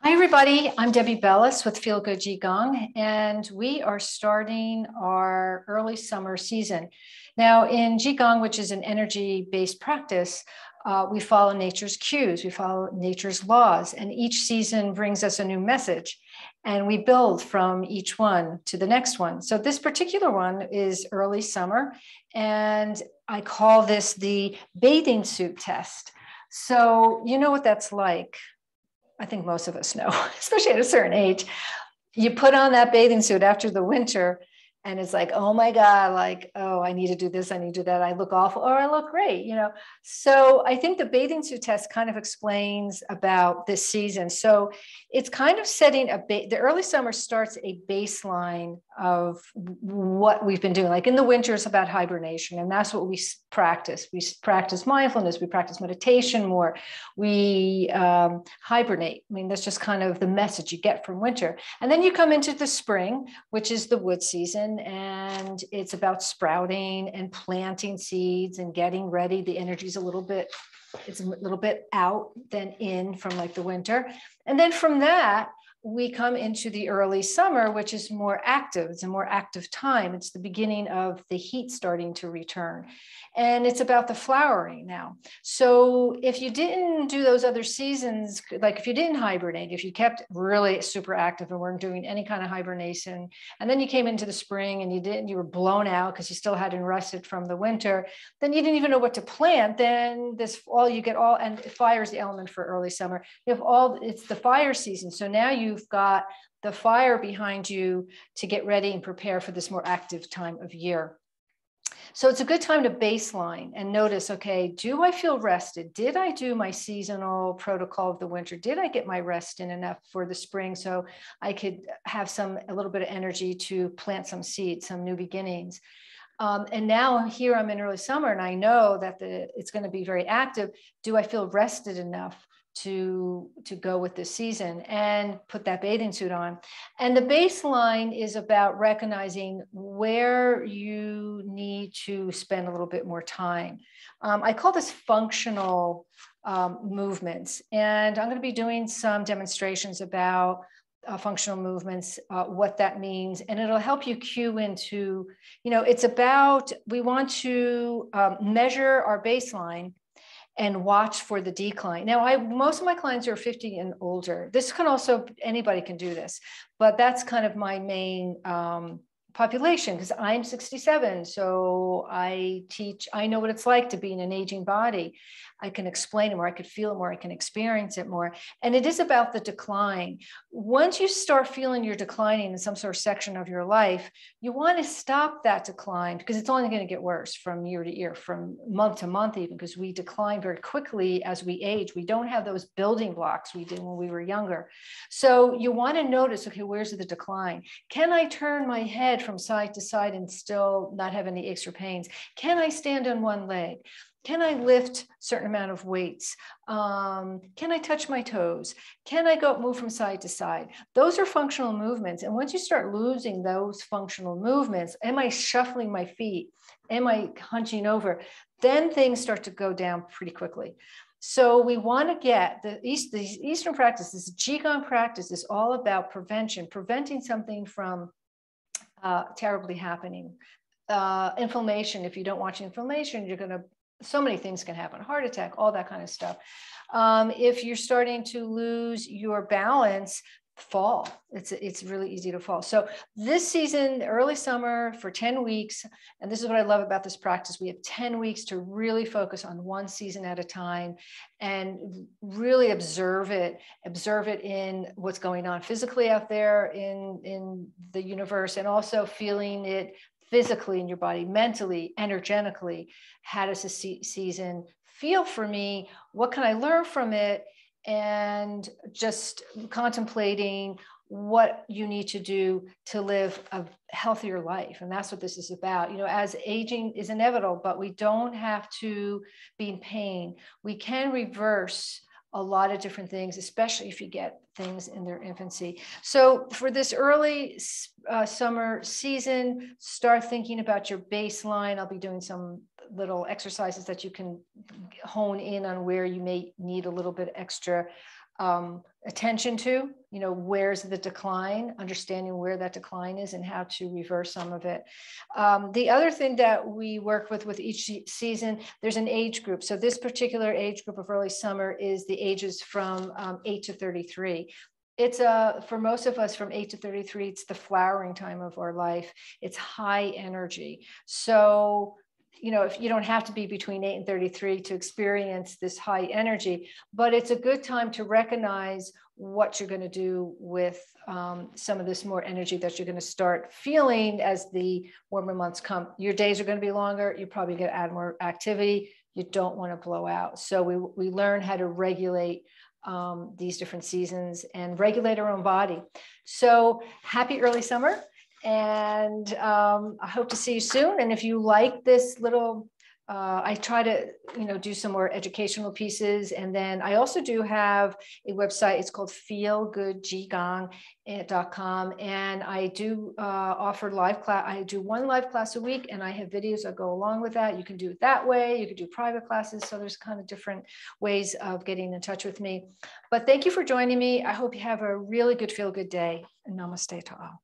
Hi, everybody. I'm Debbie Bellis with Feel Good Qigong, and we are starting our early summer season. Now, in Qigong, which is an energy-based practice, we follow nature's cues, we follow nature's laws, and each season brings us a new message, and we build from each one to the next one. So this particular one is early summer, and I call this the bathing suit test. So you know what that's like. I think most of us know, especially at a certain age. You put on that bathing suit after the winter and it's like, oh my God, like, oh, I need to do this, I need to do that. I look awful or I look great, you know? So I think the bathing suit test kind of explains about this season. So it's kind of setting the early summer starts a baseline of what we've been doing. Like in the winter, it's about hibernation, and that's what we practice. We practice mindfulness, we practice meditation more, we hibernate. I mean, that's just kind of the message you get from winter. And then you come into the spring, which is the wood season, and it's about sprouting and planting seeds and getting ready. The energy's it's a little bit out than in from like the winter. And then from that, we come into the early summer, which is more active. It's a more active time. It's the beginning of the heat starting to return. And it's about the flowering now. So if you didn't do those other seasons, like if you didn't hibernate, if you kept really super active and weren't doing any kind of hibernation, and then you came into the spring and you were blown out because you still hadn't rested from the winter, then you didn't even know what to plant. Then and fire is the element for early summer. It's the fire season. So now you've got the fire behind you to get ready and prepare for this more active time of year. So it's a good time to baseline and notice, okay, do I feel rested? Did I do my seasonal protocol of the winter? Did I get my rest in enough for the spring so I could have a little bit of energy to plant some seeds, some new beginnings? And now here I'm in early summer and I know that it's going to be very active. Do I feel rested enough to go with this season and put that bathing suit on? And the baseline is about recognizing where you need to spend a little bit more time. I call this functional movements, and I'm going to be doing some demonstrations about functional movements, what that means, and it'll help you cue into, it's about, we want to measure our baseline and watch for the decline. Now, most of my clients are 50 and older. This can also, anybody can do this, but that's kind of my main population because I'm 67. So I know what it's like to be in an aging body. I can explain it more, I could feel it more, I can experience it more. And it is about the decline. Once you start feeling you're declining in some sort of section of your life, you want to stop that decline because it's only going to get worse from year to year, from month to month, even because we decline very quickly as we age. We don't have those building blocks we did when we were younger. So you want to notice, okay, where's the decline? Can I turn my head from side to side and still not have any aches or pains? Can I stand on one leg? Can I lift a certain amount of weights? Can I touch my toes? Can I move from side to side? Those are functional movements. And once you start losing those functional movements, am I shuffling my feet? Am I hunching over? Then things start to go down pretty quickly. So we want to get the Eastern practice, this Qigong practice is all about preventing something from terribly happening. Inflammation, if you don't watch inflammation, so many things can happen, heart attack, all that kind of stuff. If you're starting to lose your balance, fall. It's really easy to fall. So this season, early summer for 10 weeks, and this is what I love about this practice. We have 10 weeks to really focus on one season at a time and really observe it in what's going on physically out there in the universe, and also feeling it physically in your body, mentally, energetically. How does this season feel for me? What can I learn from it? And just contemplating what you need to do to live a healthier life. And that's what this is about. As aging is inevitable, but we don't have to be in pain. We can reverse a lot of different things, especially if you get things in their infancy. So for this early summer season, start thinking about your baseline. I'll be doing some little exercises that you can hone in on where you may need a little bit extra attention to, where's the decline, understanding where that decline is and how to reverse some of it. The other thing that we work with each season, there's an age group. So this particular age group of early summer is the ages from 8 to 33. It's for most of us from 8 to 33, it's the flowering time of our life. It's high energy. So if you don't have to be between 8 and 33 to experience this high energy, but it's a good time to recognize what you're going to do with some of this more energy that you're going to start feeling as the warmer months come. Your days are going to be longer. You probably get to add more activity. You don't want to blow out. So we learn how to regulate these different seasons and regulate our own body. So happy early summer. And I hope to see you soon. And if you like this little, I try to, do some more educational pieces. And then I also do have a website. It's called feelgoodqigong.com. And I do offer live class. I do one live class a week, and I have videos that go along with that. You can do it that way. You can do private classes. So there's kind of different ways of getting in touch with me. But thank you for joining me. I hope you have a really good, feel good day. And namaste to all.